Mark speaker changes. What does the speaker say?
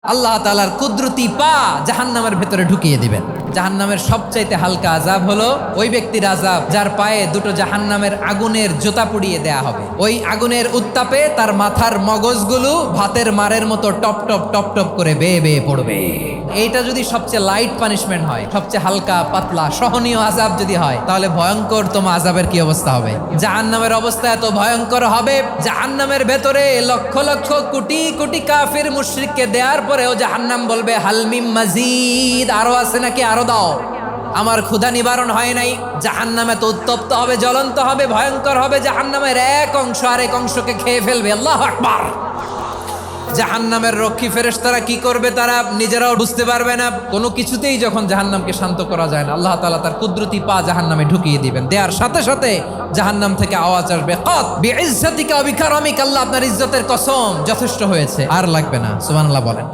Speaker 1: আল্লাহ তাআলার কুদরতি পা জাহান্নামের ভেতরে ঢুকিয়ে দিবেন। জাহান্নামের সবচাইতে হালকা আযাব হলো ওই ব্যক্তির আযাব যার পায়ে দুটো জাহান্নামের আগুনের জোতা পুড়িয়ে দেয়া হবে। ওই আগুনের উত্তাপে তার মাথার মগজগুলো ভাতের মারের মতো টপ টপ টপ টপ করে বেয়ে বেয়ে পড়বে। এইটা যদি সবচেয়ে লাইট পানিশমেন্ট হয়, সবচেয়ে হালকা পাতলা সহনীয় আযাব যদি হয়, তাহলে ভয়ঙ্করতম আযাবের কি অবস্থা হবে? জাহান্নামের অবস্থা এত ভয়ঙ্কর হবে, জাহান্নামের ভেতরে লক্ষ লক্ষ কোটি কোটি কাফির মুশরিককে দেওয়ার পরেও জাহান্নাম বলবে হালমিম মাজিদ, আরো আছে নাকি, আরো দাও, আমার ক্ষুধা নিবারণ হয় নাই। জাহান্নামে তো উত্তপ্ত হবে, জ্বলন্ত হবে, ভয়ঙ্কর হবে। জাহান্নামের এক অংশ আরেক অংশকে খেয়ে ফেলবে। আল্লাহু আকবার। জাহান্নামের রক্ষী ফেরেশতারা কি করবে তারা নিজেরাও বুঝতে পারবে না। কোনো কিছুতেই যখন জাহান্নামকে শান্ত করা যায় না, আল্লাহ তাআলা তার কুদরতি পা জাহান্নামে ঢুকিয়ে দিবেন। দেওয়ার সাথে সাথে জাহান্নাম থেকে আওয়াজ আসবে, কাত বিইজ্জাতিকা ওয়া বিকারামিকা, আল্লাহ আপনার ইজ্জতের কসম, যথেষ্ট হয়েছে, আর লাগবে না। সুবহানাল্লাহ বলেন।